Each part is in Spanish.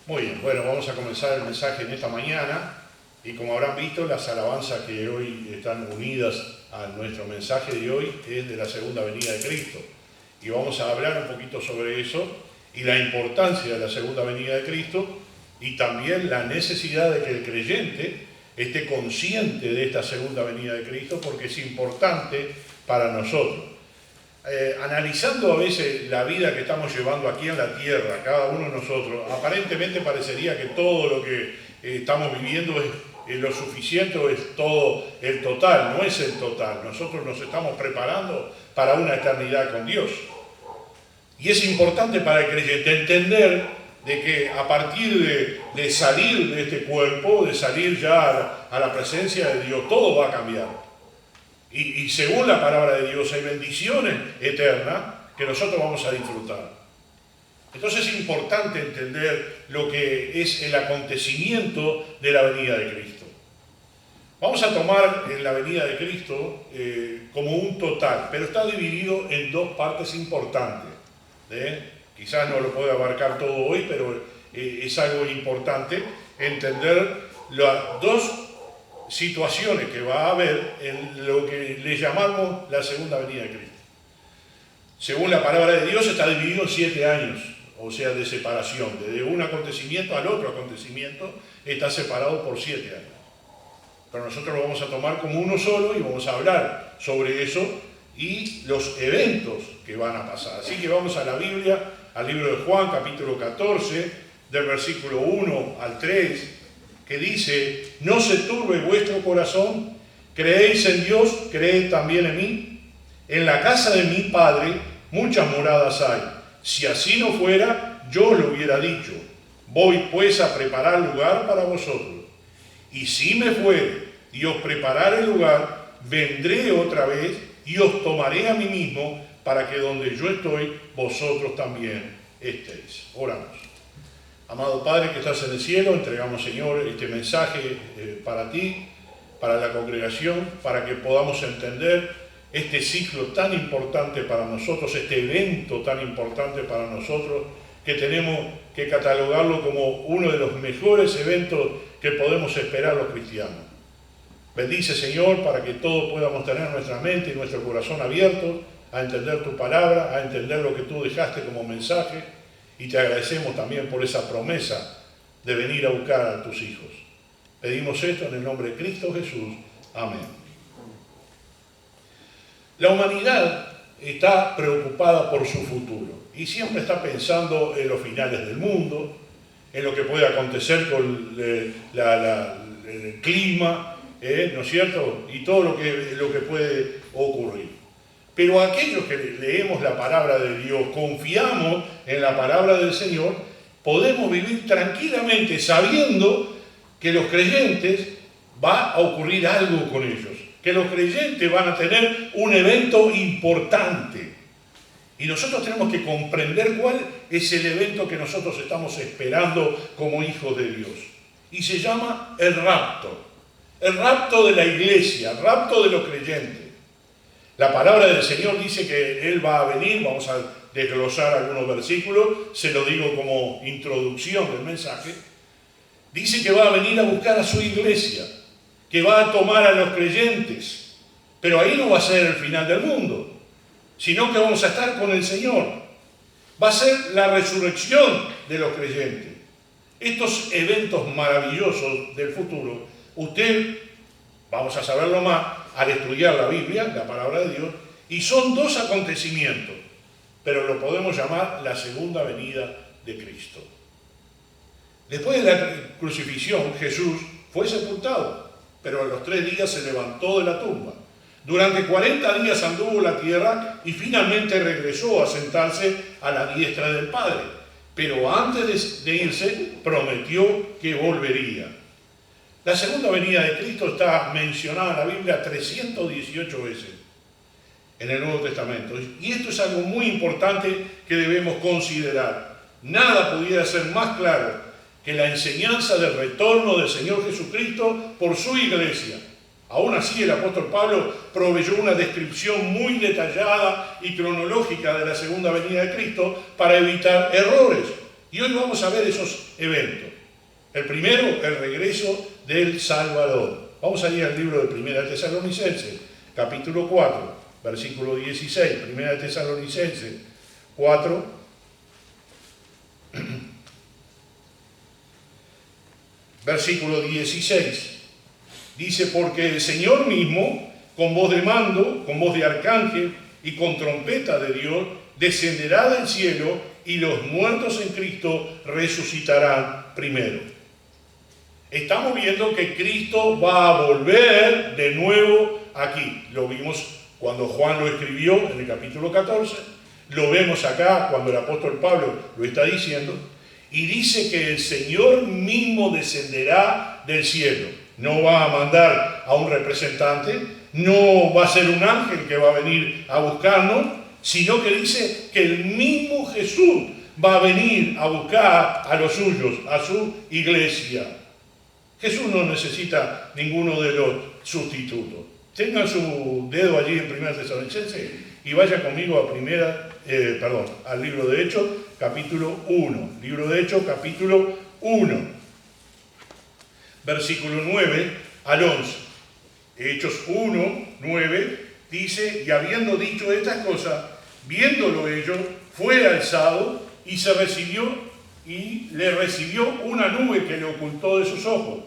Muy bien, bueno, vamos a comenzar el mensaje en esta mañana y como habrán visto, las alabanzas que hoy están unidas a nuestro mensaje de hoy es de la segunda venida de Cristo. Y vamos a hablar un poquito sobre eso y la importancia de la segunda venida de Cristo y también la necesidad de que el creyente esté consciente de esta segunda venida de Cristo porque es importante para nosotros. Analizando a veces la vida que estamos llevando aquí en la tierra, cada uno de nosotros, aparentemente parecería que todo lo que estamos viviendo es lo suficiente o es todo el total. No es el total. Nosotros nos estamos preparando para una eternidad con Dios. Y es importante para el creyente entender de que a partir de salir de este cuerpo, de salir ya a la presencia de Dios, todo va a cambiar. Y según la palabra de Dios hay bendiciones eternas que nosotros vamos a disfrutar. Entonces es importante entender lo que es el acontecimiento de la venida de Cristo. Vamos a tomar la venida de Cristo como un total, pero está dividido en dos partes importantes. Quizás no lo pueda abarcar todo hoy, pero es algo importante entender las dos situaciones que va a haber en lo que le llamamos la segunda venida de Cristo. Según la palabra de Dios está dividido en 7 años, o sea, de separación. Desde un acontecimiento al otro acontecimiento está separado por 7 años. Pero nosotros lo vamos a tomar como uno solo y vamos a hablar sobre eso y los eventos que van a pasar. Así que vamos a la Biblia, al libro de Juan, capítulo 14, del versículo 1 al 3, que dice: no se turbe vuestro corazón, creéis en Dios, creed también en mí. En la casa de mi Padre muchas moradas hay. Si así no fuera, yo os lo hubiera dicho. Voy pues a preparar lugar para vosotros. Y si me fuere y os preparare el lugar, vendré otra vez y os tomaré a mí mismo, para que donde yo estoy, vosotros también estéis. Oramos. Amado Padre que estás en el cielo, entregamos, Señor, este mensaje para ti, para la congregación, para que podamos entender este ciclo tan importante para nosotros, este evento tan importante para nosotros, que tenemos que catalogarlo como uno de los mejores eventos que podemos esperar los cristianos. Bendice, Señor, para que todos podamos tener nuestra mente y nuestro corazón abiertos a entender tu palabra, a entender lo que tú dejaste como mensaje. Y te agradecemos también por esa promesa de venir a buscar a tus hijos. Pedimos esto en el nombre de Cristo Jesús. Amén. La humanidad está preocupada por su futuro y siempre está pensando en los finales del mundo, en lo que puede acontecer con el clima, ¿no es cierto? Y todo lo que puede ocurrir. Pero aquellos que leemos la palabra de Dios, confiamos en la palabra del Señor, podemos vivir tranquilamente sabiendo que los creyentes va a ocurrir algo con ellos, que los creyentes van a tener un evento importante. Y nosotros tenemos que comprender cuál es el evento que nosotros estamos esperando como hijos de Dios. Y se llama el rapto de la iglesia, el rapto de los creyentes. La palabra del Señor dice que Él va a venir, vamos a desglosar algunos versículos, se lo digo como introducción del mensaje. Dice que va a venir a buscar a su iglesia, que va a tomar a los creyentes, pero ahí no va a ser el final del mundo, sino que vamos a estar con el Señor. Va a ser la resurrección de los creyentes. Estos eventos maravillosos del futuro, usted, vamos a saberlo más, al estudiar la Biblia, la palabra de Dios, y son 2 acontecimientos, pero lo podemos llamar la segunda venida de Cristo. Después de la crucifixión, Jesús fue sepultado, pero a los 3 días se levantó de la tumba. Durante 40 días anduvo la tierra y finalmente regresó a sentarse a la diestra del Padre. Pero antes de irse, prometió que volvería. La segunda venida de Cristo está mencionada en la Biblia 318 veces en el Nuevo Testamento. Y esto es algo muy importante que debemos considerar. Nada pudiera ser más claro que la enseñanza del retorno del Señor Jesucristo por su iglesia. Aún así, el apóstol Pablo proveyó una descripción muy detallada y cronológica de la segunda venida de Cristo para evitar errores. Y hoy vamos a ver esos eventos. El primero, el regreso del Salvador. Vamos a ir al libro de Primera de Tesalonicenses, capítulo 4, versículo 16. Primera de Tesalonicenses 4, versículo 16. Dice, porque el Señor mismo, con voz de mando, con voz de arcángel y con trompeta de Dios, descenderá del cielo y los muertos en Cristo resucitarán primero. Estamos viendo que Cristo va a volver de nuevo aquí. Lo vimos cuando Juan lo escribió en el capítulo 14, lo vemos acá cuando el apóstol Pablo lo está diciendo, y dice que el Señor mismo descenderá del cielo. No va a mandar a un representante, no va a ser un ángel que va a venir a buscarnos, sino que dice que el mismo Jesús va a venir a buscar a los suyos, a su iglesia. Jesús no necesita ninguno de los sustitutos. Tengan su dedo allí en 1 Tesalonicenses y vaya conmigo a al libro de Hechos, capítulo 1. Libro de Hechos, capítulo 1, versículo 9 al 11. Hechos 1, 9, dice, y habiendo dicho estas cosas, viéndolo ellos, fue alzado y le recibió una nube que le ocultó de sus ojos.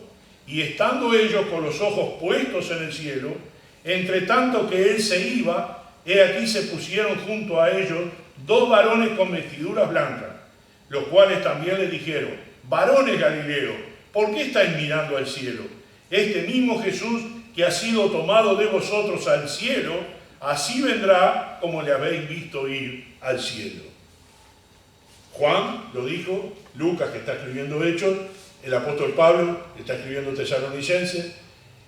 Y estando ellos con los ojos puestos en el cielo, entre tanto que él se iba, he aquí se pusieron junto a ellos dos varones con vestiduras blancas, los cuales también le dijeron, varones Galileos, ¿por qué estáis mirando al cielo? Este mismo Jesús que ha sido tomado de vosotros al cielo, así vendrá como le habéis visto ir al cielo. Juan lo dijo, Lucas, que está escribiendo Hechos, el apóstol Pablo está escribiendo Tesalonicenses,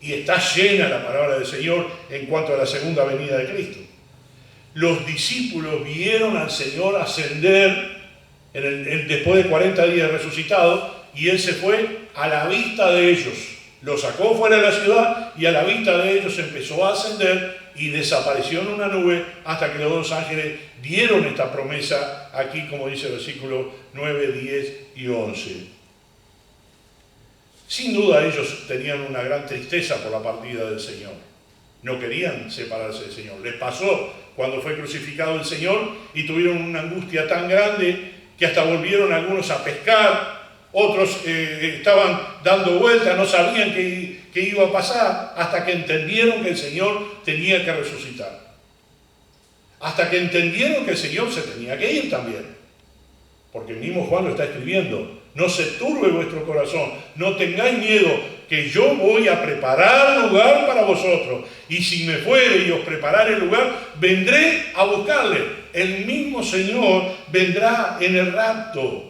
y está llena la palabra del Señor en cuanto a la segunda venida de Cristo. Los discípulos vieron al Señor ascender después de 40 días resucitado, y Él se fue a la vista de ellos. Lo sacó fuera de la ciudad y a la vista de ellos empezó a ascender y desapareció en una nube hasta que los dos ángeles dieron esta promesa aquí, como dice el versículo 9, 10 y 11. Sin duda ellos tenían una gran tristeza por la partida del Señor. No querían separarse del Señor. Les pasó cuando fue crucificado el Señor y tuvieron una angustia tan grande que hasta volvieron algunos a pescar. Otros estaban dando vueltas, no sabían qué iba a pasar, hasta que entendieron que el Señor tenía que resucitar. Hasta que entendieron que el Señor se tenía que ir también. Porque el mismo Juan lo está escribiendo. No se turbe vuestro corazón, no tengáis miedo, que yo voy a preparar lugar para vosotros. Y si me fuere y os preparare el lugar, vendré a buscarle. El mismo Señor vendrá en el rapto.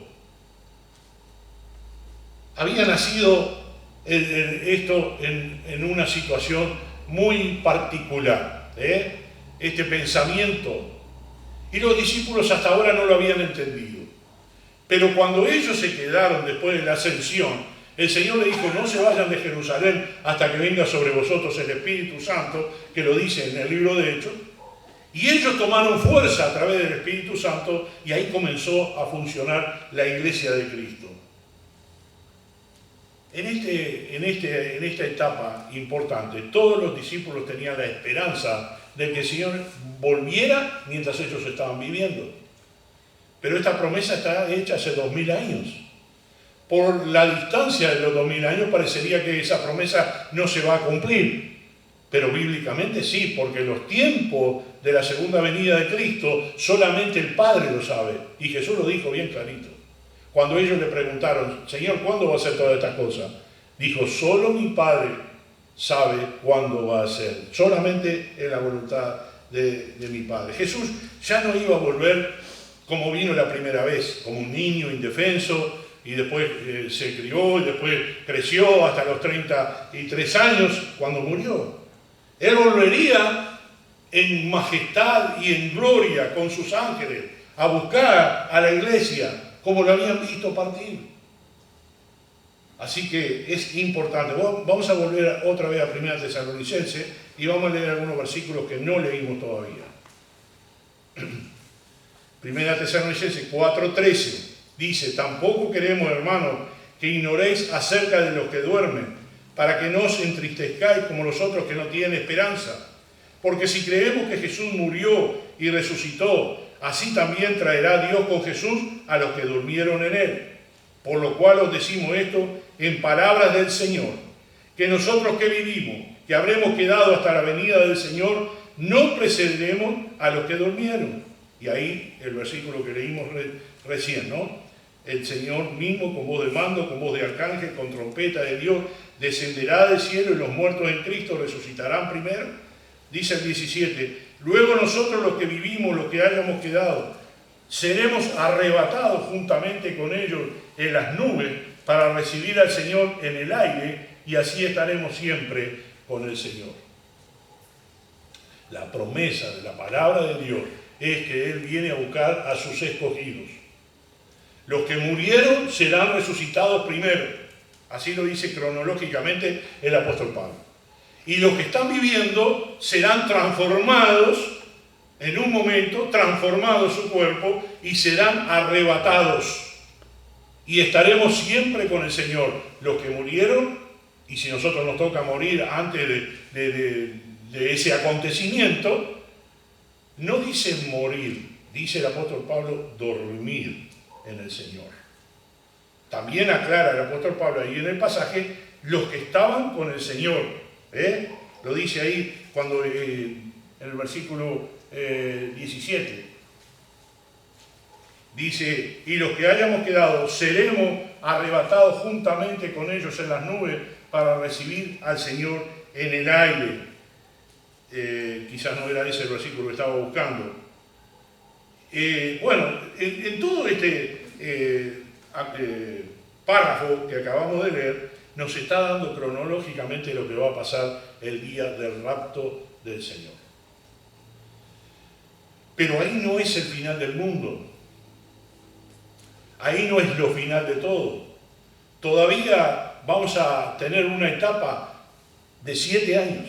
Había nacido esto en una situación muy particular, este pensamiento, y los discípulos hasta ahora no lo habían entendido. Pero cuando ellos se quedaron después de la ascensión, el Señor le dijo, no se vayan de Jerusalén hasta que venga sobre vosotros el Espíritu Santo, que lo dice en el libro de Hechos, y ellos tomaron fuerza a través del Espíritu Santo, y ahí comenzó a funcionar la iglesia de Cristo. En esta etapa importante, todos los discípulos tenían la esperanza de que el Señor volviera mientras ellos estaban viviendo. Pero esta promesa está hecha hace 2000 años. Por la distancia de los 2000 años parecería que esa promesa no se va a cumplir. Pero bíblicamente sí, porque los tiempos de la segunda venida de Cristo solamente el Padre lo sabe. Y Jesús lo dijo bien clarito. Cuando ellos le preguntaron, Señor, ¿cuándo va a hacer todas estas cosas? Dijo, solo mi Padre sabe cuándo va a ser. Solamente es la voluntad de mi Padre. Jesús ya no iba a volver como vino la primera vez, como un niño indefenso, y después se crió, y después creció hasta los 33 años cuando murió. Él volvería en majestad y en gloria con sus ángeles a buscar a la iglesia, como lo habían visto partir. Así que es importante. Vamos a volver otra vez a 1 Tesalonicenses y vamos a leer algunos versículos que no leímos todavía. 1 Tesalonicenses 4:13 Dice, tampoco queremos, hermanos, que ignoréis acerca de los que duermen, para que no os entristezcáis como los otros que no tienen esperanza. Porque si creemos que Jesús murió y resucitó, así también traerá Dios con Jesús a los que durmieron en él. Por lo cual os decimos esto en palabras del Señor, que nosotros que vivimos, que habremos quedado hasta la venida del Señor, no precederemos a los que durmieron. Y ahí el versículo que leímos recién, ¿no? El Señor mismo, con voz de mando, con voz de arcángel, con trompeta de Dios, descenderá del cielo y los muertos en Cristo resucitarán primero. Dice el 17, luego nosotros los que vivimos, los que hayamos quedado, seremos arrebatados juntamente con ellos en las nubes para recibir al Señor en el aire y así estaremos siempre con el Señor. La promesa de la palabra de Dios es que Él viene a buscar a sus escogidos. Los que murieron serán resucitados primero. Así lo dice cronológicamente el apóstol Pablo. Y los que están viviendo serán transformados, en un momento, transformados su cuerpo y serán arrebatados. Y estaremos siempre con el Señor. Los que murieron, y si nosotros nos toca morir antes de ese acontecimiento, no dice morir, dice el apóstol Pablo, dormir en el Señor. También aclara el apóstol Pablo ahí en el pasaje, los que estaban con el Señor. Lo dice ahí cuando en el versículo 17. Dice, y los que hayamos quedado, seremos arrebatados juntamente con ellos en las nubes para recibir al Señor en el aire. Quizás no era ese el versículo que estaba buscando. En todo este párrafo que acabamos de leer, nos está dando cronológicamente lo que va a pasar el día del rapto del Señor. Pero ahí no es el final del mundo. Ahí no es lo final de todo. Todavía vamos a tener una etapa de 7 años.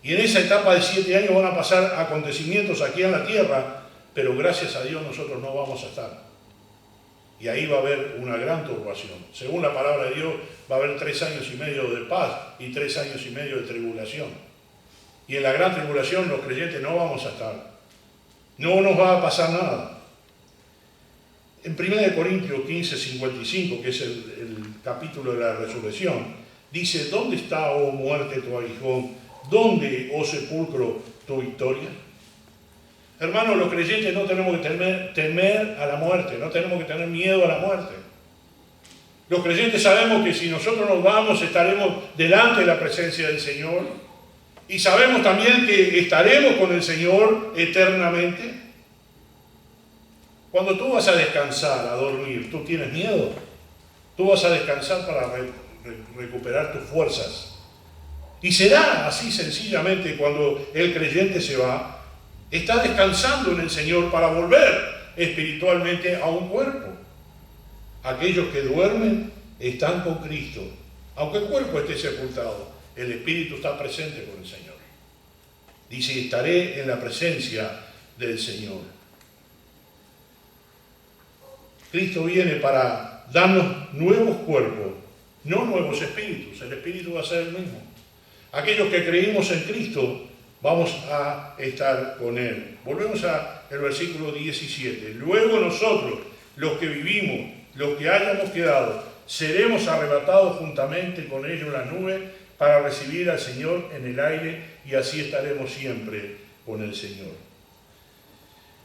Y en esa etapa de 7 años van a pasar acontecimientos aquí en la tierra, pero gracias a Dios nosotros no vamos a estar. Y ahí va a haber una gran turbación. Según la palabra de Dios, va a haber 3 años y medio de paz y 3 años y medio de tribulación. Y en la gran tribulación los creyentes no vamos a estar. No nos va a pasar nada. En 1 Corintios 15, 55, que es el capítulo de la resurrección, dice, ¿dónde está, oh muerte, tu aguijón? ¿Dónde, oh sepulcro, tu victoria? Hermanos, los creyentes no tenemos que temer a la muerte, no tenemos que tener miedo a la muerte. Los creyentes sabemos que si nosotros nos vamos, estaremos delante de la presencia del Señor. Y sabemos también que estaremos con el Señor eternamente. Cuando tú vas a descansar, a dormir, ¿tú tienes miedo? Tú vas a descansar para recuperar tus fuerzas. Y será así sencillamente cuando el creyente se va. Está descansando en el Señor para volver espiritualmente a un cuerpo. Aquellos que duermen están con Cristo. Aunque el cuerpo esté sepultado, el espíritu está presente con el Señor. Dice, estaré en la presencia del Señor. Cristo viene para darnos nuevos cuerpos, no nuevos espíritus. El espíritu va a ser el mismo. Aquellos que creímos en Cristo, vamos a estar con Él. Volvemos al versículo 17. Luego nosotros, los que vivimos, los que hayamos quedado, seremos arrebatados juntamente con ellos en las nubes para recibir al Señor en el aire y así estaremos siempre con el Señor.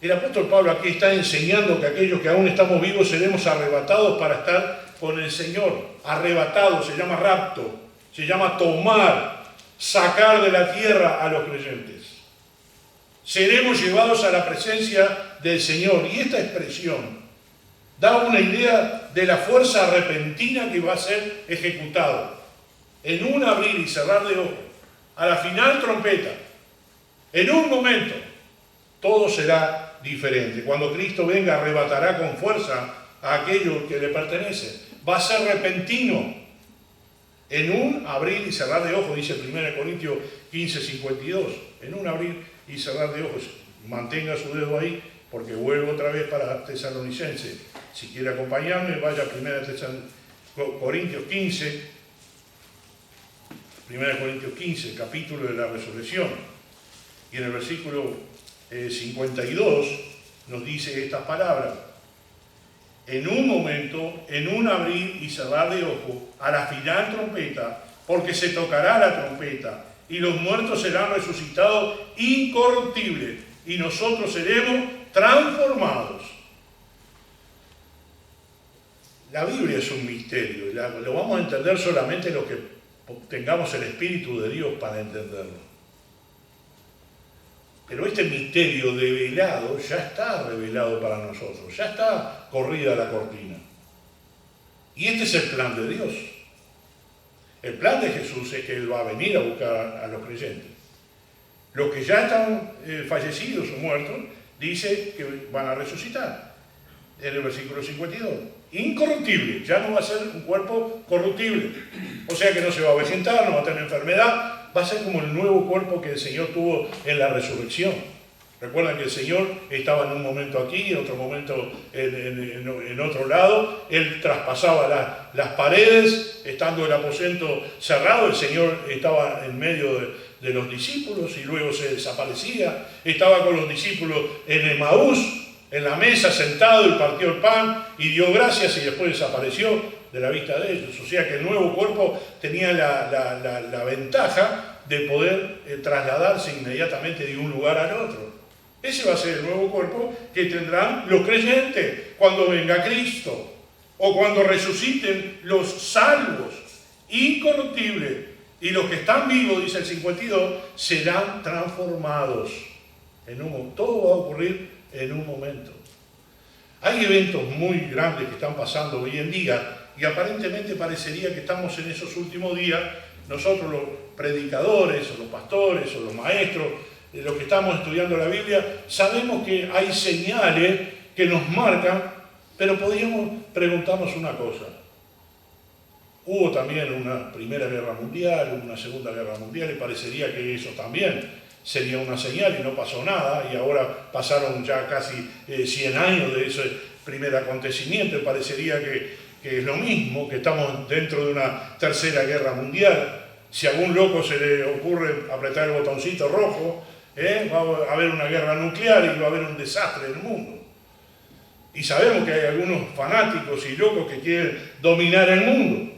El apóstol Pablo aquí está enseñando que aquellos que aún estamos vivos seremos arrebatados para estar con el Señor. Arrebatado se llama rapto, se llama tomar, sacar de la tierra a los creyentes. Seremos llevados a la presencia del Señor. Y esta expresión da una idea de la fuerza repentina que va a ser ejecutado. En un abrir y cerrar de ojos, a la final trompeta, en un momento, todo será diferente. Cuando Cristo venga, arrebatará con fuerza a aquellos que le pertenecen. Va a ser repentino. En un abrir y cerrar de ojos, dice 1 Corintios 15, 52. En un abrir y cerrar de ojos. Mantenga su dedo ahí porque vuelvo otra vez para Tesalonicenses. Si quiere acompañarme, vaya a 1 Corintios 15, 1 Corintios 15, el capítulo de la resurrección. Y en el versículo 52 nos dice estas palabras: en un momento, en un abrir y cerrar de ojos, a la final trompeta, porque se tocará la trompeta, y los muertos serán resucitados incorruptibles, y nosotros seremos transformados. La Biblia es un misterio, y lo vamos a entender solamente los que tengamos el Espíritu de Dios para entenderlo. Pero este misterio develado ya está revelado para nosotros, ya está corrida la cortina. Y este es el plan de Dios. El plan de Jesús es que Él va a venir a buscar a los creyentes. Los que ya están fallecidos o muertos, dice que van a resucitar. En el versículo 52. Incorruptible, ya no va a ser un cuerpo corruptible. O sea que no se va a avejentar, no va a tener enfermedad, va a ser como el nuevo cuerpo que el Señor tuvo en la resurrección. Recuerdan que el Señor estaba en un momento aquí, en otro momento en otro lado. Él traspasaba las paredes, estando el aposento cerrado. El Señor estaba en medio de los discípulos y luego se desaparecía. Estaba con los discípulos en Emaús, en la mesa sentado, y partió el pan y dio gracias y después desapareció de la vista de ellos. O sea que el nuevo cuerpo tenía la ventaja de poder trasladarse inmediatamente de un lugar al otro. Ese va a ser el nuevo cuerpo que tendrán los creyentes cuando venga Cristo, o cuando resuciten los salvos, incorruptibles. Y los que están vivos, dice el 52, serán transformados. Todo va a ocurrir en un momento. Hay eventos muy grandes que están pasando hoy en día, y aparentemente parecería que estamos en esos últimos días. Nosotros los predicadores, o los pastores, o los maestros, los que estamos estudiando la Biblia, sabemos que hay señales que nos marcan, pero podríamos preguntarnos una cosa. Hubo también una Primera Guerra Mundial, una Segunda Guerra Mundial, y parecería que eso también sería una señal y no pasó nada, y ahora pasaron ya casi 100 años de ese primer acontecimiento, y parecería que es lo mismo, que estamos dentro de una Tercera Guerra Mundial. Si a algún loco se le ocurre apretar el botoncito rojo, va a haber una guerra nuclear y va a haber un desastre en el mundo. Y sabemos que hay algunos fanáticos y locos que quieren dominar el mundo.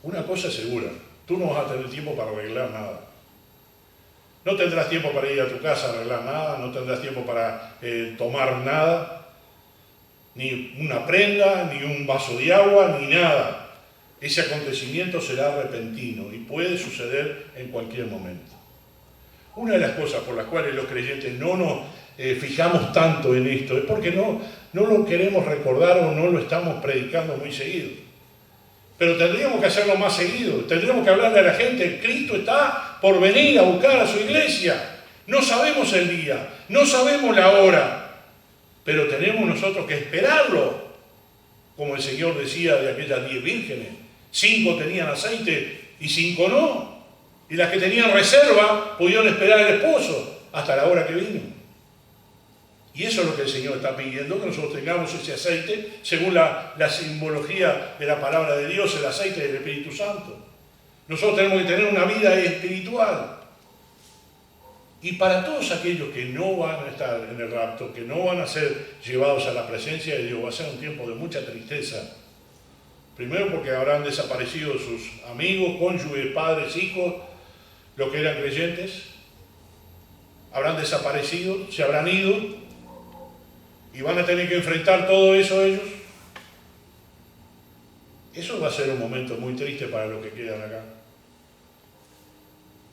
Una cosa es segura: tú no vas a tener tiempo para arreglar nada. No tendrás tiempo para ir a tu casa a arreglar nada, no tendrás tiempo para tomar nada, ni una prenda, ni un vaso de agua, ni nada. Ese acontecimiento será repentino y puede suceder en cualquier momento. Una de las cosas por las cuales los creyentes no nos fijamos tanto en esto es porque no lo queremos recordar o no lo estamos predicando muy seguido. Pero tendríamos que hacerlo más seguido, tendríamos que hablarle a la gente: Cristo está por venir a buscar a su iglesia. No sabemos el día, no sabemos la hora, pero tenemos nosotros que esperarlo. Como el Señor decía de aquellas 10 vírgenes, 5 tenían aceite y 5 no. Y las que tenían reserva pudieron esperar al esposo hasta la hora que vino. Y eso es lo que el Señor está pidiendo, que nosotros tengamos ese aceite, según la simbología de la palabra de Dios, el aceite del Espíritu Santo. Nosotros tenemos que tener una vida espiritual. Y para todos aquellos que no van a estar en el rapto, que no van a ser llevados a la presencia de Dios, va a ser un tiempo de mucha tristeza. Primero porque habrán desaparecido sus amigos, cónyuges, padres, hijos, los que eran creyentes. Habrán desaparecido, se habrán ido, y van a tener que enfrentar todo eso ellos. Eso va a ser un momento muy triste para los que quedan acá.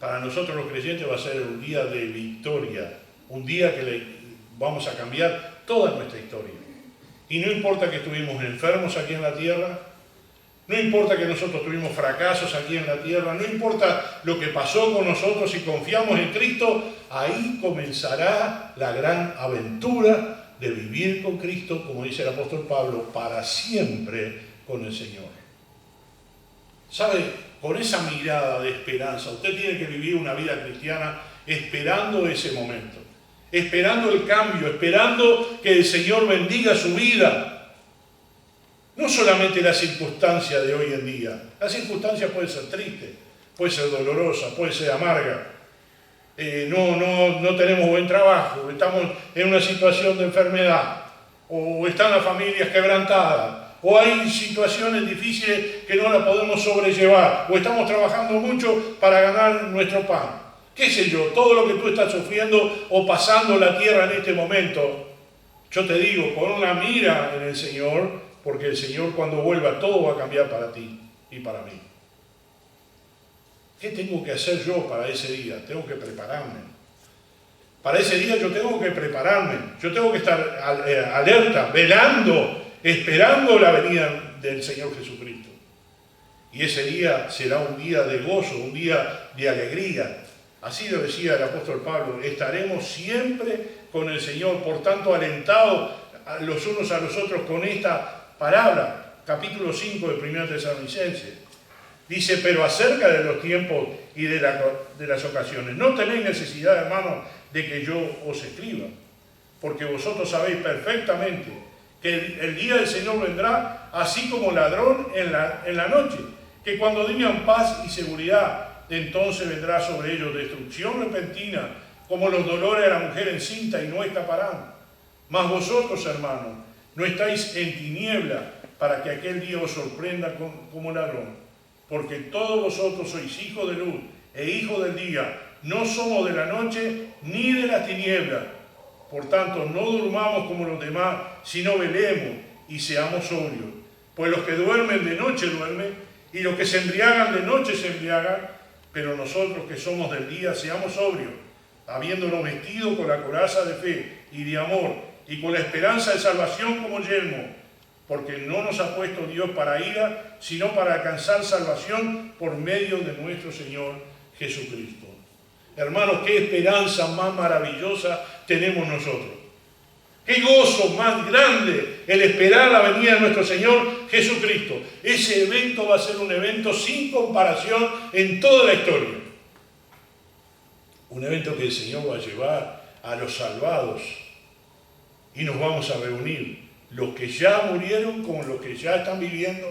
Para nosotros los creyentes va a ser un día de victoria, un día que vamos a cambiar toda nuestra historia. Y no importa que estuvimos enfermos aquí en la tierra, no importa que nosotros tuvimos fracasos aquí en la tierra, no importa lo que pasó con nosotros, si confiamos en Cristo, ahí comenzará la gran aventura de vivir con Cristo, como dice el apóstol Pablo, para siempre con el Señor. ¿Sabe? Con esa mirada de esperanza, usted tiene que vivir una vida cristiana esperando ese momento, esperando el cambio, esperando que el Señor bendiga su vida. No solamente la circunstancia de hoy en día. La circunstancia puede ser triste, puede ser dolorosa, puede ser amarga. No tenemos buen trabajo, estamos en una situación de enfermedad, o están las familias quebrantadas, o hay situaciones difíciles que no las podemos sobrellevar, o estamos trabajando mucho para ganar nuestro pan. Qué sé yo, todo lo que tú estás sufriendo o pasando la tierra en este momento, yo te digo, pon una mira en el Señor, porque el Señor cuando vuelva todo va a cambiar para ti y para mí. ¿Qué tengo que hacer yo para ese día? Tengo que prepararme. Para ese día yo tengo que prepararme. Yo tengo que estar alerta, velando, esperando la venida del Señor Jesucristo. Y ese día será un día de gozo, un día de alegría. Así lo decía el apóstol Pablo, estaremos siempre con el Señor. Por tanto, alentados los unos a los otros con esta palabra. Capítulo 5 de 1 Tesalonicenses. Dice, pero acerca de los tiempos y de las ocasiones, no tenéis necesidad, hermanos, de que yo os escriba, porque vosotros sabéis perfectamente que el día del Señor vendrá así como ladrón en la noche, que cuando digan paz y seguridad, entonces vendrá sobre ellos destrucción repentina, como los dolores de la mujer encinta, y no escaparán. Mas vosotros, hermanos, no estáis en tiniebla para que aquel día os sorprenda como ladrón. Porque todos vosotros sois hijos de luz e hijos del día, no somos de la noche ni de las tinieblas. Por tanto, no durmamos como los demás, sino velemos y seamos sobrios. Pues los que duermen de noche duermen, y los que se embriagan de noche se embriagan, pero nosotros que somos del día seamos sobrios, habiéndonos vestido con la coraza de fe y de amor, y con la esperanza de salvación como yelmo. Porque no nos ha puesto Dios para ira, sino para alcanzar salvación por medio de nuestro Señor Jesucristo. Hermanos, qué esperanza más maravillosa tenemos nosotros. Qué gozo más grande el esperar la venida de nuestro Señor Jesucristo. Ese evento va a ser un evento sin comparación en toda la historia. Un evento que el Señor va a llevar a los salvados y nos vamos a reunir. Los que ya murieron con los que ya están viviendo,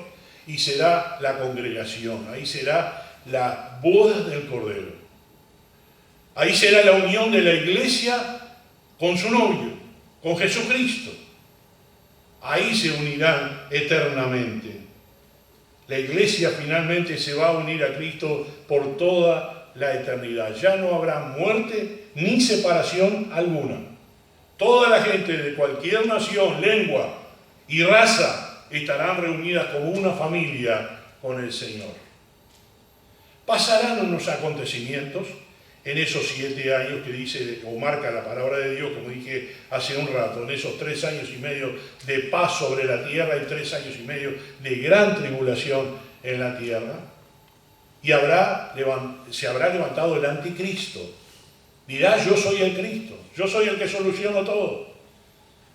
y será la congregación, ahí será la boda del Cordero. Ahí será la unión de la iglesia con su novio, con Jesucristo. Ahí se unirán eternamente. La iglesia finalmente se va a unir a Cristo por toda la eternidad. Ya no habrá muerte ni separación alguna. Toda la gente de cualquier nación, lengua y raza estarán reunidas como una familia con el Señor. Pasarán unos acontecimientos en esos 7 años que dice o marca la palabra de Dios, como dije hace un rato, en esos 3 años y medio de paz sobre la tierra y 3 años y medio de gran tribulación en la tierra. Y se habrá levantado el anticristo. Dirá, yo soy el Cristo, yo soy el que soluciono todo.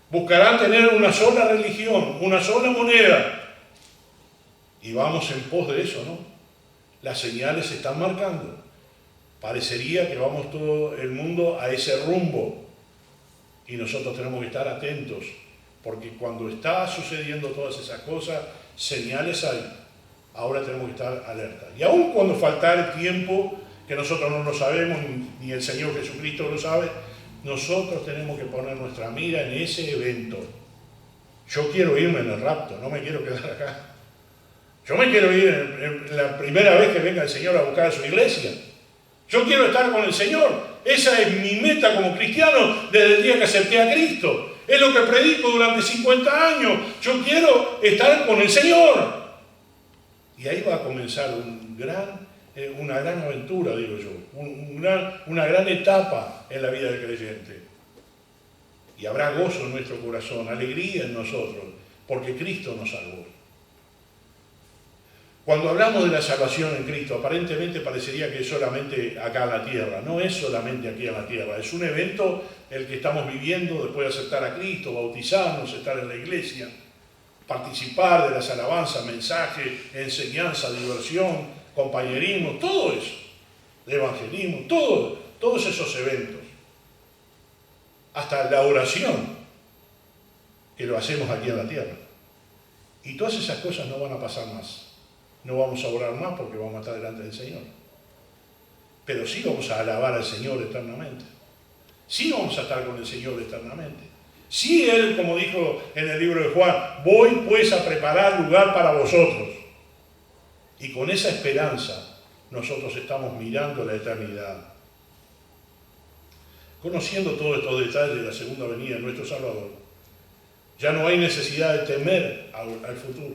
Buscarán tener una sola religión, una sola moneda. Y vamos en pos de eso, ¿no? Las señales se están marcando. Parecería que vamos todo el mundo a ese rumbo. Y nosotros tenemos que estar atentos, porque cuando está sucediendo todas esas cosas, señales hay. Ahora tenemos que estar alerta. Y aun cuando faltara tiempo, que nosotros no lo sabemos, ni el Señor Jesucristo lo sabe, nosotros tenemos que poner nuestra mira en ese evento. Yo quiero irme en el rapto, no me quiero quedar acá. Yo me quiero ir en la primera vez que venga el Señor a buscar a su iglesia. Yo quiero estar con el Señor. Esa es mi meta como cristiano desde el día que acepté a Cristo. Es lo que predico durante 50 años. Yo quiero estar con el Señor. Y ahí va a comenzar una gran aventura, digo yo, una gran etapa en la vida del creyente. Y habrá gozo en nuestro corazón, alegría en nosotros, porque Cristo nos salvó. Cuando hablamos de la salvación en Cristo, aparentemente parecería que es solamente acá en la tierra. No es solamente aquí en la tierra, es un evento el que estamos viviendo después de aceptar a Cristo, bautizarnos, estar en la iglesia, participar de las alabanzas, mensajes, enseñanza, diversión, compañerismo, todo eso, de evangelismo, todos esos eventos. hasta la oración, que lo hacemos aquí en la tierra. Y todas esas cosas no van a pasar más. No vamos a orar más porque vamos a estar delante del Señor. Pero sí vamos a alabar al Señor eternamente. Sí vamos a estar con el Señor eternamente. Sí Él, como dijo en el libro de Juan, voy pues a preparar lugar para vosotros. Y con esa esperanza nosotros estamos mirando la eternidad. Conociendo todos estos detalles de la segunda venida de nuestro Salvador, ya no hay necesidad de temer al futuro.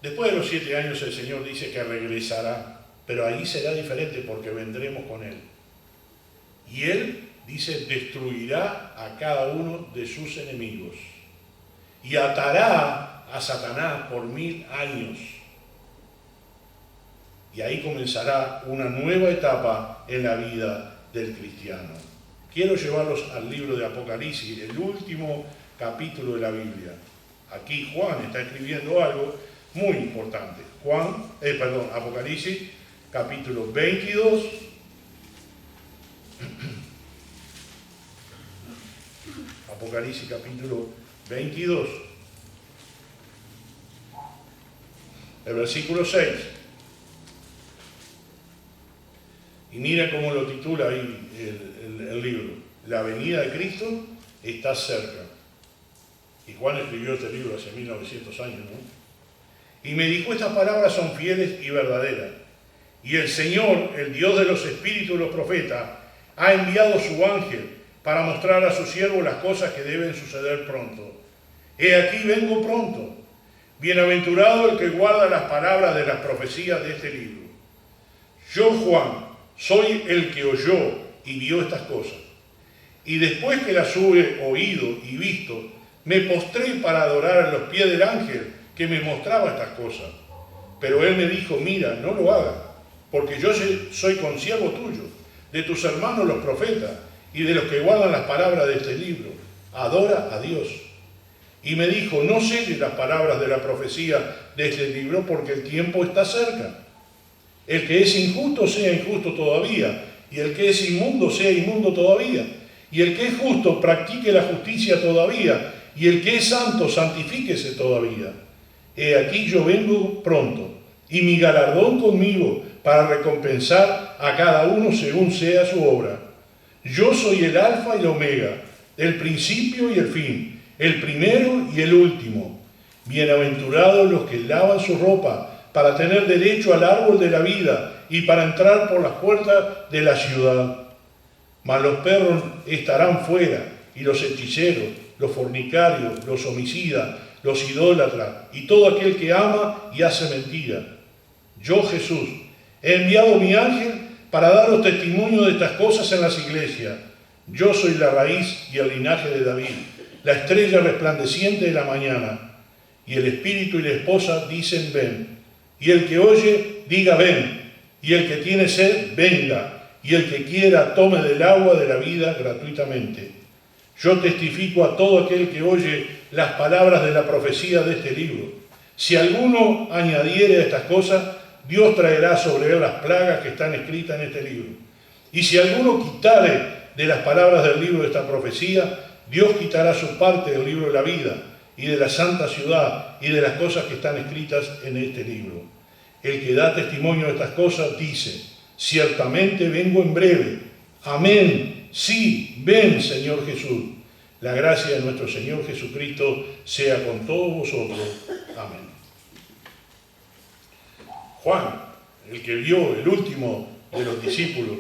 Después de los 7 años el Señor dice que regresará, pero ahí será diferente porque vendremos con Él. Y Él, dice, destruirá a cada uno de sus enemigos y atará a Satanás por 1000 años. Y ahí comenzará una nueva etapa en la vida del cristiano. Quiero llevarlos al libro de Apocalipsis, el último capítulo de la Biblia. Aquí Juan está escribiendo algo muy importante. Apocalipsis, capítulo 22. Apocalipsis, capítulo 22. El versículo 6. Y mira cómo lo titula ahí el libro. La venida de Cristo está cerca. Y Juan escribió este libro hace 1900 años, ¿no? Y me dijo, estas palabras son fieles y verdaderas. Y el Señor, el Dios de los espíritus de los profetas, ha enviado su ángel para mostrar a sus siervos las cosas que deben suceder pronto. He aquí vengo pronto. Bienaventurado el que guarda las palabras de las profecías de este libro. Yo, Juan, soy el que oyó y vio estas cosas. Y después que las hube oído y visto, me postré para adorar a los pies del ángel que me mostraba estas cosas. Pero él me dijo, mira, no lo hagas, porque yo soy consiervo tuyo, de tus hermanos los profetas, y de los que guardan las palabras de este libro. Adora a Dios. Y me dijo, no selles las palabras de la profecía de este libro, porque el tiempo está cerca. El que es injusto sea injusto todavía, y el que es inmundo sea inmundo todavía, y el que es justo practique la justicia todavía, y el que es santo santifíquese todavía. He aquí yo vengo pronto, y mi galardón conmigo, para recompensar a cada uno según sea su obra. Yo soy el alfa y el omega, el principio y el fin, el primero y el último. Bienaventurados los que lavan su ropa, para tener derecho al árbol de la vida y para entrar por las puertas de la ciudad. Mas los perros estarán fuera, y los hechiceros, los fornicarios, los homicidas, los idólatras, y todo aquel que ama y hace mentira. Yo, Jesús, he enviado mi ángel para daros testimonio de estas cosas en las iglesias. Yo soy la raíz y el linaje de David, la estrella resplandeciente de la mañana. Y el espíritu y la esposa dicen, ven. Y el que oye, diga, ven. Y el que tiene sed, venga. Y el que quiera, tome del agua de la vida gratuitamente. Yo testifico a todo aquel que oye las palabras de la profecía de este libro. Si alguno añadiere a estas cosas, Dios traerá sobre él las plagas que están escritas en este libro. Y si alguno quitare de las palabras del libro de esta profecía, Dios quitará su parte del libro de la vida y de la santa ciudad y de las cosas que están escritas en este libro. El que da testimonio de estas cosas dice, ciertamente vengo en breve. Amén. Sí, ven, Señor Jesús. La gracia de nuestro Señor Jesucristo sea con todos vosotros. Amén. Juan, el que vio, el último de los discípulos,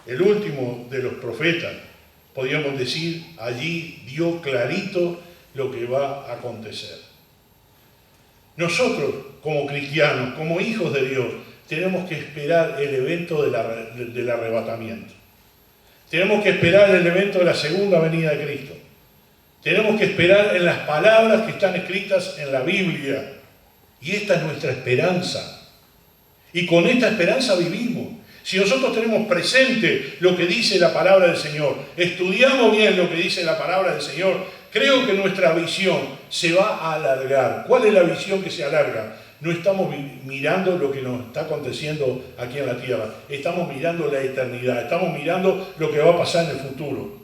el último de los profetas, podríamos decir, allí dio clarito lo que va a acontecer. Nosotros, como cristianos, como hijos de Dios, tenemos que esperar el evento del arrebatamiento. Tenemos que esperar el evento de la segunda venida de Cristo. Tenemos que esperar en las palabras que están escritas en la Biblia. Y esta es nuestra esperanza. Y con esta esperanza vivimos. Si nosotros tenemos presente lo que dice la palabra del Señor, estudiamos bien lo que dice la palabra del Señor, creo que nuestra visión se va a alargar. ¿Cuál es la visión que se alarga? No estamos mirando lo que nos está aconteciendo aquí en la tierra. Estamos mirando la eternidad. Estamos mirando lo que va a pasar en el futuro.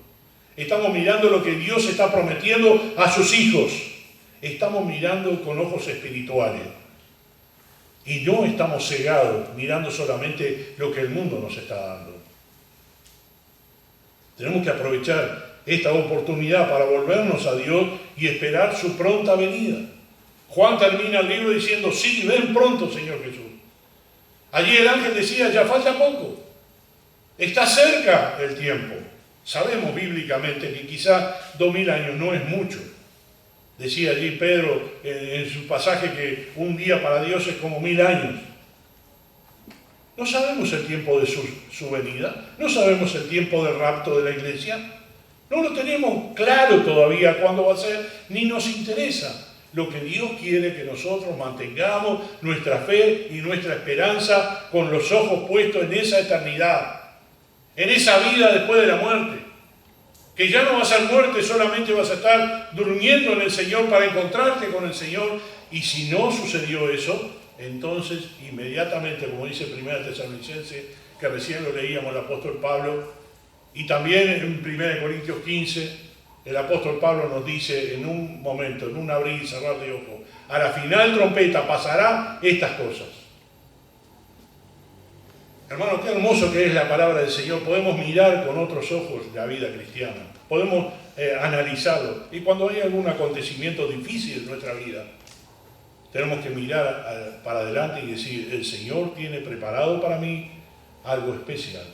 Estamos mirando lo que Dios está prometiendo a sus hijos. Estamos mirando con ojos espirituales. Y no estamos cegados mirando solamente lo que el mundo nos está dando. Tenemos que aprovechar esta oportunidad para volvernos a Dios y esperar su pronta venida. Juan termina el libro diciendo, sí, ven pronto, Señor Jesús. Allí el ángel decía, ya falta poco. Está cerca el tiempo. Sabemos bíblicamente que quizá 2000 años no es mucho. Decía allí Pedro en su pasaje que un día para Dios es como 1000 años. No sabemos el tiempo de su venida. No sabemos el tiempo del rapto de la iglesia. No lo tenemos claro todavía cuándo va a ser, ni nos interesa. Lo que Dios quiere que nosotros mantengamos nuestra fe y nuestra esperanza con los ojos puestos en esa eternidad, en esa vida después de la muerte. Que ya no vas a ser muerte, solamente vas a estar durmiendo en el Señor para encontrarte con el Señor. Y si no sucedió eso, entonces inmediatamente, como dice 1 Tesalonicenses, que recién lo leíamos el apóstol Pablo, y también en 1 Corintios 15, el apóstol Pablo nos dice en un momento, en un abrir y cerrar de ojos, a la final trompeta pasará estas cosas. Hermano, qué hermoso que es la palabra del Señor. Podemos mirar con otros ojos la vida cristiana. Podemos analizarlo. Y cuando hay algún acontecimiento difícil en nuestra vida, tenemos que mirar para adelante y decir, el Señor tiene preparado para mí algo especial,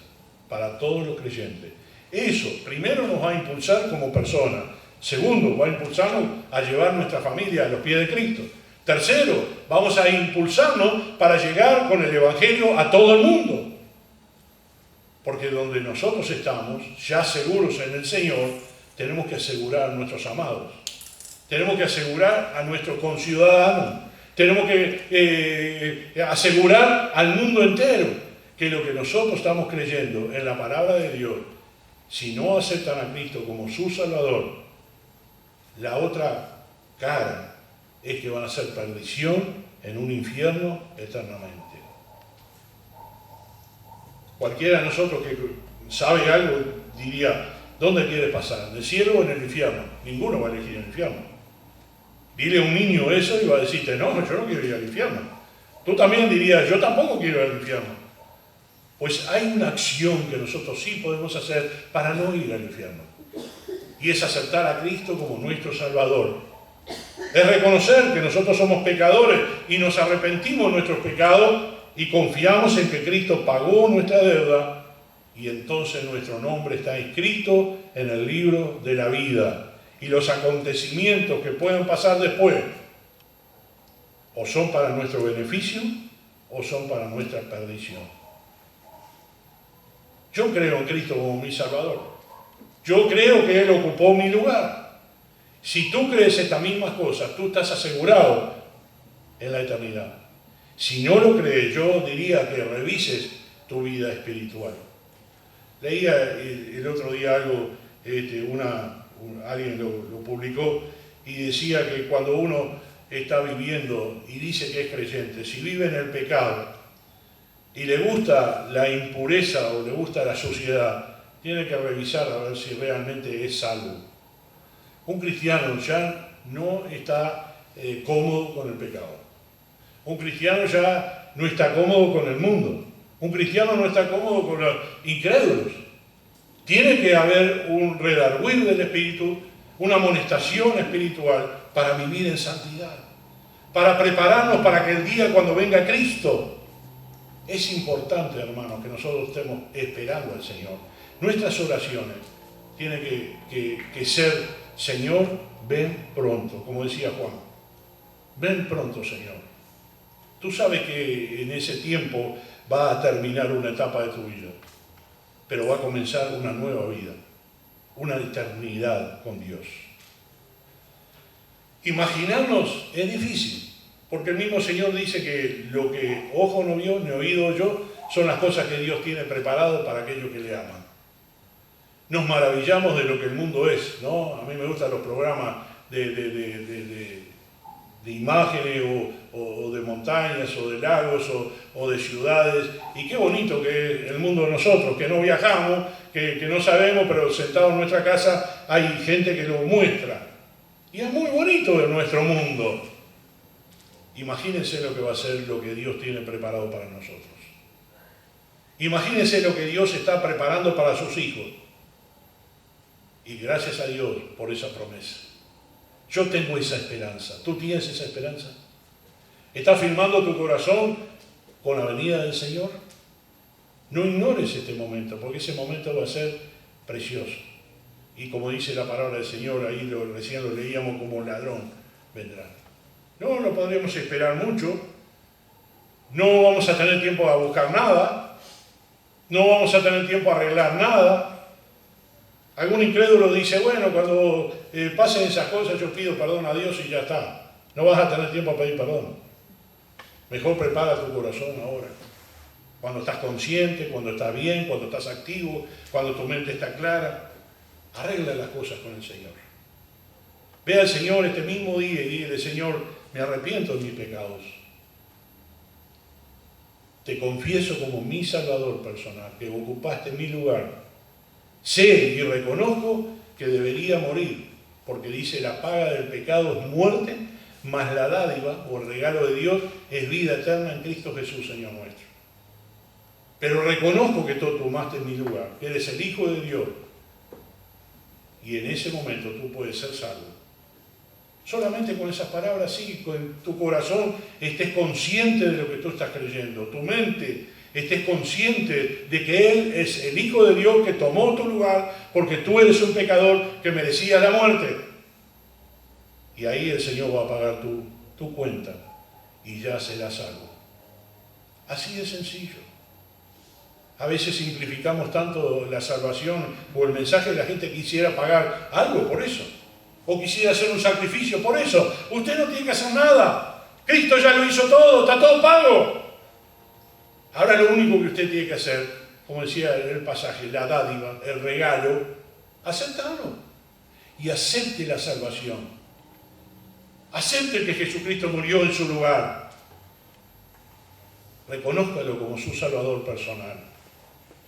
para todos los creyentes. Eso, primero, nos va a impulsar como persona. Segundo, va a impulsarnos a llevar nuestra familia a los pies de Cristo. Tercero, vamos a impulsarnos para llegar con el Evangelio a todo el mundo. Porque donde nosotros estamos, ya seguros en el Señor, tenemos que asegurar a nuestros amados. Tenemos que asegurar a nuestros conciudadanos. Tenemos que asegurar al mundo entero que lo que nosotros estamos creyendo en la palabra de Dios, si no aceptan a Cristo como su Salvador, la otra cara es que van a ser perdición en un infierno eternamente. Cualquiera de nosotros que sabe algo diría, ¿dónde quiere pasar? ¿En el cielo o en el infierno? Ninguno va a elegir el infierno. Dile a un niño eso y va a decirte, no, yo no quiero ir al infierno. Tú también dirías, yo tampoco quiero ir al infierno. Pues hay una acción que nosotros sí podemos hacer para no ir al infierno. Y es aceptar a Cristo como nuestro Salvador. Es reconocer que nosotros somos pecadores y nos arrepentimos de nuestros pecados y confiamos en que Cristo pagó nuestra deuda y entonces nuestro nombre está inscrito en el libro de la vida. Y los acontecimientos que puedan pasar después o son para nuestro beneficio o son para nuestra perdición. Yo creo en Cristo como mi Salvador. Yo creo que Él ocupó mi lugar. Si tú crees estas mismas cosas, tú estás asegurado en la eternidad. Si no lo crees, yo diría que revises tu vida espiritual. Leía el otro día algo, alguien lo publicó y decía que cuando uno está viviendo y dice que es creyente, si vive en el pecado y le gusta la impureza o le gusta la suciedad, tiene que revisar a ver si realmente es salvo. Un cristiano ya no está cómodo con el pecado. Un cristiano ya no está cómodo con el mundo. Un cristiano no está cómodo con los incrédulos. Tiene que haber un redarguir del Espíritu, una amonestación espiritual para vivir en santidad, para prepararnos para que el día cuando venga Cristo. Es importante, hermanos, que nosotros estemos esperando al Señor. Nuestras oraciones tienen que ser, Señor, ven pronto, como decía Juan. Ven pronto, Señor. Tú sabes que en ese tiempo va a terminar una etapa de tu vida, pero va a comenzar una nueva vida, una eternidad con Dios. Imaginarnos es difícil, porque el mismo Señor dice que lo que ojo no vio ni oído oyó son las cosas que Dios tiene preparado para aquellos que le aman. Nos maravillamos de lo que el mundo es, ¿no? A mí me gustan los programas de de imágenes o de montañas o de lagos o de ciudades. Y qué bonito que es el mundo de nosotros, que no viajamos, que no sabemos, pero sentados en nuestra casa hay gente que lo muestra. Y es muy bonito ver nuestro mundo. Imagínense lo que va a ser lo que Dios tiene preparado para nosotros. Imagínense lo que Dios está preparando para sus hijos. Y gracias a Dios por esa promesa. Yo tengo esa esperanza. ¿Tú tienes esa esperanza? ¿Estás firmando tu corazón con la venida del Señor? No ignores este momento, porque ese momento va a ser precioso. Y como dice la palabra del Señor, ahí recién lo leíamos, como ladrón vendrá. No lo podremos esperar mucho. No vamos a tener tiempo a buscar nada. No vamos a tener tiempo a arreglar nada. Algún incrédulo dice, bueno, cuando pasen esas cosas yo pido perdón a Dios y ya está. No vas a tener tiempo a pedir perdón. Mejor prepara tu corazón ahora. Cuando estás consciente, cuando estás bien, cuando estás activo, cuando tu mente está clara, arregla las cosas con el Señor. Ve al Señor este mismo día y dile, Señor, me arrepiento de mis pecados. Te confieso como mi Salvador personal, que ocupaste mi lugar. Sé y reconozco que debería morir, porque dice la paga del pecado es muerte, mas la dádiva o el regalo de Dios es vida eterna en Cristo Jesús, Señor nuestro. Pero reconozco que tú tomaste mi lugar, que eres el Hijo de Dios, y en ese momento tú puedes ser salvo. Solamente con esas palabras, sí, con tu corazón estés consciente de lo que tú estás creyendo, tu mente estés consciente de que Él es el Hijo de Dios que tomó tu lugar porque tú eres un pecador que merecía la muerte. Y ahí el Señor va a pagar tu cuenta y ya serás salvo. Así de sencillo. A veces simplificamos tanto la salvación o el mensaje, la gente quisiera pagar algo por eso. O quisiera hacer un sacrificio por eso. Usted no tiene que hacer nada. Cristo ya lo hizo todo, está todo pago. Ahora lo único que usted tiene que hacer, como decía el pasaje, la dádiva, el regalo, aceptarlo. Y acepte la salvación. Acepte que Jesucristo murió en su lugar. Reconózcalo como su Salvador personal.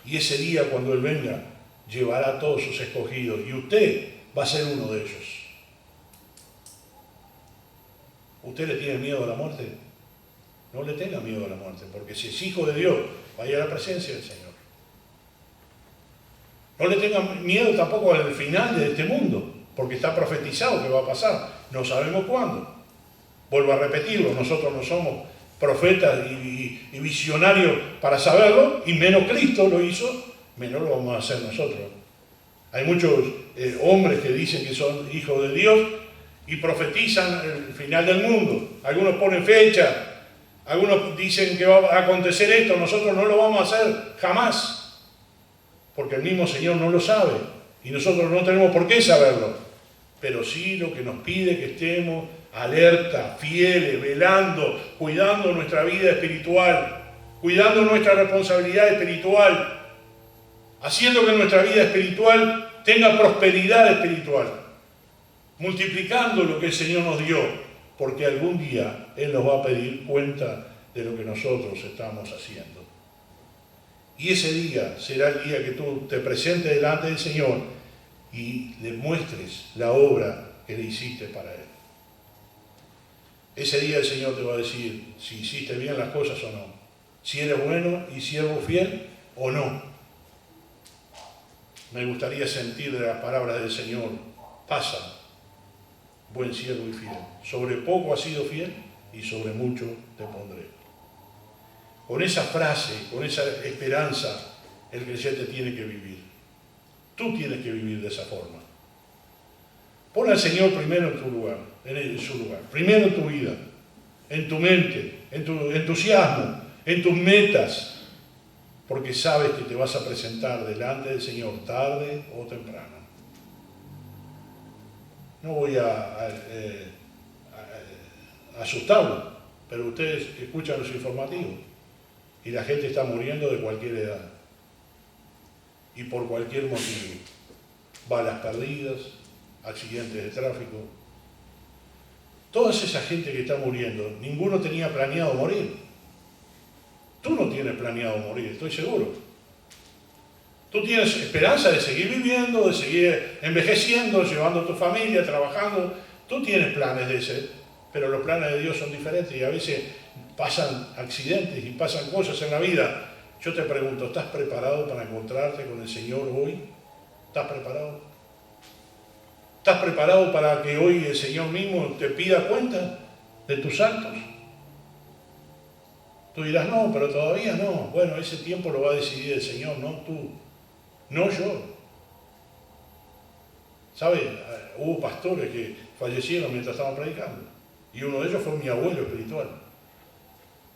Y ese día cuando Él venga, llevará a todos sus escogidos. Y usted va a ser uno de ellos. ¿Usted le tiene miedo a la muerte? No le tenga miedo a la muerte, porque si es hijo de Dios, vaya a la presencia del Señor. No le tenga miedo tampoco al final de este mundo, porque está profetizado que va a pasar. No sabemos cuándo. Vuelvo a repetirlo, nosotros no somos profetas y visionarios para saberlo, y menos Cristo lo hizo, menos lo vamos a hacer nosotros. Hay muchos hombres que dicen que son hijos de Dios y profetizan el final del mundo. Algunos ponen fecha. Algunos dicen que va a acontecer esto, nosotros no lo vamos a hacer jamás, porque el mismo Señor no lo sabe y nosotros no tenemos por qué saberlo, pero sí lo que nos pide que estemos alerta, fieles, velando, cuidando nuestra vida espiritual, cuidando nuestra responsabilidad espiritual, haciendo que nuestra vida espiritual tenga prosperidad espiritual, multiplicando lo que el Señor nos dio, porque algún día Él nos va a pedir cuenta de lo que nosotros estamos haciendo. Y ese día será el día que tú te presentes delante del Señor y le muestres la obra que le hiciste para Él. Ese día el Señor te va a decir si hiciste bien las cosas o no, si eres bueno y siervo fiel o no. Me gustaría sentir de las palabras del Señor, pasa, buen siervo y fiel. Sobre poco has sido fiel y sobre mucho te pondré. Con esa frase, con esa esperanza, el creyente tiene que vivir. Tú tienes que vivir de esa forma. Pon al Señor primero en tu lugar, en su lugar. Primero en tu vida, en tu mente, en tu entusiasmo, en tus metas. Porque sabes que te vas a presentar delante del Señor tarde o temprano. No voy a asustarlo, pero ustedes escuchan los informativos y la gente está muriendo de cualquier edad y por cualquier motivo. Balas perdidas, accidentes de tráfico. Toda esa gente que está muriendo, ninguno tenía planeado morir. Tú no tienes planeado morir, estoy seguro. Tú tienes esperanza de seguir viviendo, de seguir envejeciendo, llevando a tu familia, trabajando. Tú tienes planes de ese, pero los planes de Dios son diferentes y a veces pasan accidentes y pasan cosas en la vida. Yo te pregunto, ¿estás preparado para encontrarte con el Señor hoy? ¿Estás preparado? ¿Estás preparado para que hoy el Señor mismo te pida cuenta de tus actos? Tú dirás, no, pero todavía no. Bueno, ese tiempo lo va a decidir el Señor, no tú, no yo. ¿Sabes? Hubo pastores que fallecieron mientras estaban predicando. Y uno de ellos fue mi abuelo espiritual.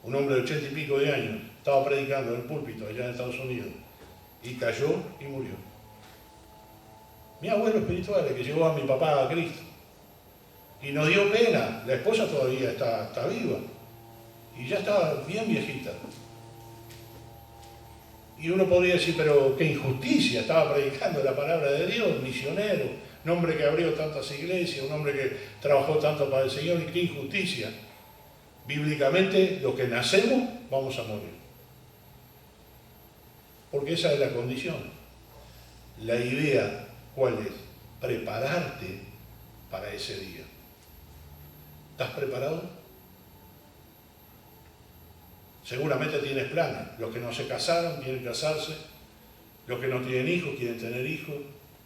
Un hombre de 80 y pico de años. Estaba predicando en el púlpito allá en Estados Unidos. Y cayó y murió. Mi abuelo espiritual, el que llevó a mi papá a Cristo. Y nos dio pena. La esposa todavía está viva. Y ya está bien viejita. Y uno podría decir, pero qué injusticia. Estaba predicando la palabra de Dios, misionero. Un hombre que abrió tantas iglesias, un hombre que trabajó tanto para el Señor. Y qué injusticia. Bíblicamente, los que nacemos, vamos a morir. Porque esa es la condición. La idea, ¿cuál es? Prepararte para ese día. ¿Estás preparado? Seguramente tienes planes. Los que no se casaron quieren casarse. Los que no tienen hijos quieren tener hijos.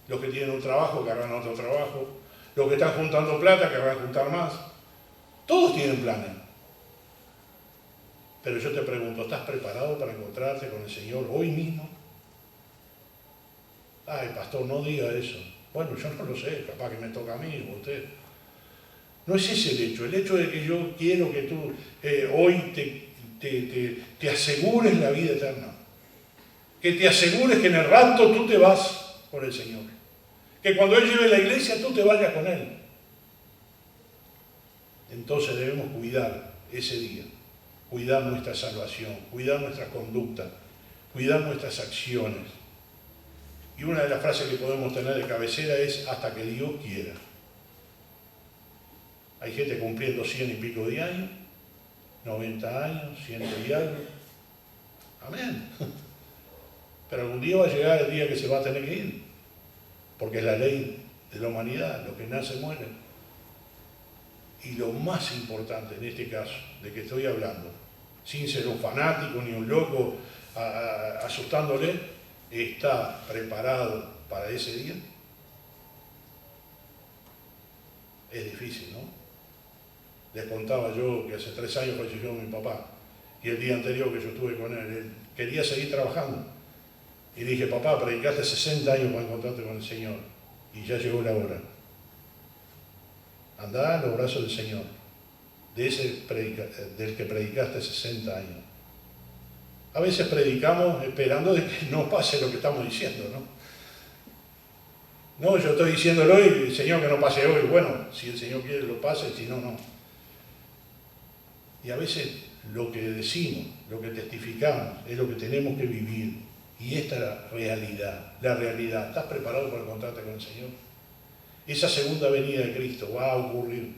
Los que tienen un trabajo que hagan otro trabajo. Los que están juntando plata que hagan juntar más. Todos tienen planes. Pero yo te pregunto, ¿estás preparado para encontrarte con el Señor hoy mismo? Ay, pastor, no diga eso. Bueno, yo no lo sé, capaz que me toca a mí o a usted. No es ese el hecho de que yo quiero que tú hoy te asegures la vida eterna. Que te asegures que en el rapto tú te vas con el Señor. Que cuando Él lleve la iglesia tú te vayas con Él. Entonces debemos cuidar ese día. Cuidar nuestra salvación, cuidar nuestra conducta, cuidar nuestras acciones. Y una de las frases que podemos tener de cabecera es hasta que Dios quiera. Hay gente cumpliendo 100 y pico de años, 90 años, 100 y algo. Amén. Pero algún día va a llegar el día que se va a tener que ir, porque es la ley de la humanidad, los que nacen mueren. Y lo más importante en este caso, de que estoy hablando, sin ser un fanático ni un loco asustándole, ¿está preparado para ese día? Es difícil, ¿no? Les contaba yo que hace 3 años falleció mi papá, y el día anterior que yo estuve con él quería seguir trabajando. Y dije, papá, predicaste 60 años para encontrarte con el Señor, y ya llegó la hora. Andá a los brazos del Señor, del que predicaste 60 años. A veces predicamos esperando de que no pase lo que estamos diciendo, ¿no? No, yo estoy diciéndolo y el Señor que no pase hoy. Bueno, si el Señor quiere lo pase, si no, no. Y a veces lo que decimos, lo que testificamos, es lo que tenemos que vivir. Y esta es la realidad. ¿Estás preparado para encontrarte con el Señor? Esa segunda venida de Cristo va a ocurrir.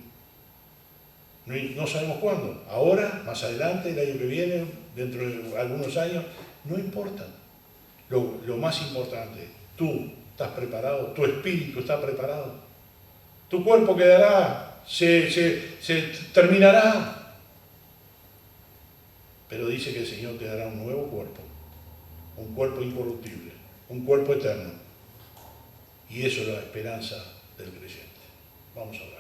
No sabemos cuándo. Ahora, más adelante, el año que viene, dentro de algunos años, no importa. Lo más importante, tú estás preparado, tu espíritu está preparado. Tu cuerpo quedará, se terminará. Pero dice que el Señor te dará un nuevo cuerpo, un cuerpo incorruptible, un cuerpo eterno. Y eso es la esperanza del creyente. Vamos a hablar.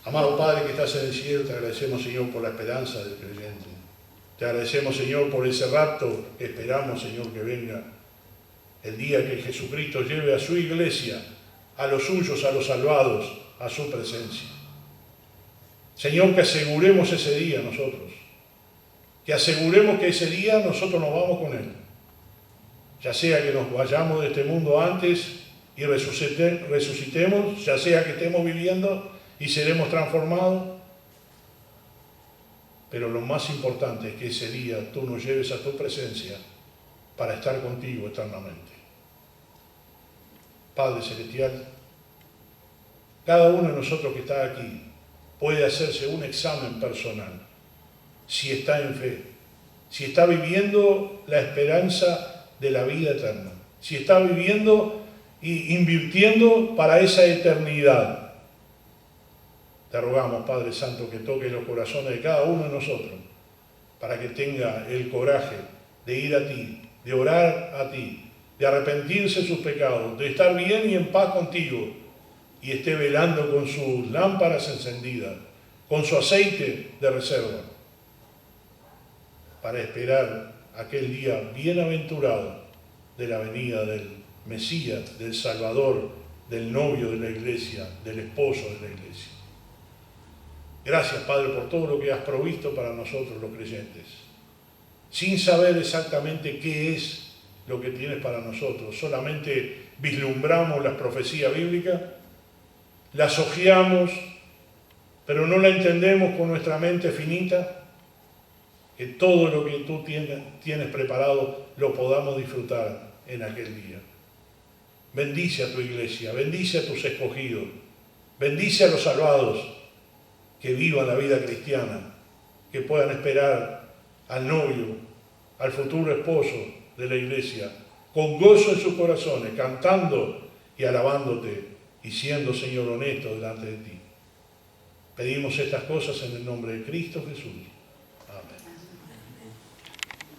Amado Padre que estás en el cielo, te agradecemos, Señor, por la esperanza del creyente. Te agradecemos, Señor, por ese rapto que esperamos, Señor, que venga el día que Jesucristo lleve a su iglesia, a los suyos, a los salvados, a su presencia. Señor, que aseguremos ese día nosotros. Que aseguremos que ese día nosotros nos vamos con Él. Ya sea que nos vayamos de este mundo antes y resucitemos, ya sea que estemos viviendo y seremos transformados. Pero lo más importante es que ese día tú nos lleves a tu presencia para estar contigo eternamente. Padre Celestial, Cada uno de nosotros que está aquí puede hacerse un examen personal, si está en fe, si está viviendo la esperanza de la vida eterna, si está viviendo y invirtiendo para esa eternidad. Te rogamos, Padre Santo, que toque los corazones de cada uno de nosotros, para que tenga el coraje de ir a ti, de orar a ti, de arrepentirse de sus pecados, de estar bien y en paz contigo, y esté velando con sus lámparas encendidas, con su aceite de reserva, para esperar aquel día bienaventurado de la venida del Mesías, del Salvador, del novio de la iglesia, del esposo de la iglesia. Gracias, Padre, por todo lo que has provisto para nosotros los creyentes, sin saber exactamente qué es lo que tienes para nosotros. Solamente vislumbramos las profecías bíblicas, las hojeamos, pero no la entendemos con nuestra mente finita, que todo lo que tú tienes preparado lo podamos disfrutar en aquel día. Bendice a tu iglesia, bendice a tus escogidos, bendice a los salvados que vivan la vida cristiana, que puedan esperar al novio, al futuro esposo de la iglesia, con gozo en sus corazones, cantando y alabándote y siendo, Señor, honesto delante de ti. Pedimos estas cosas en el nombre de Cristo Jesús.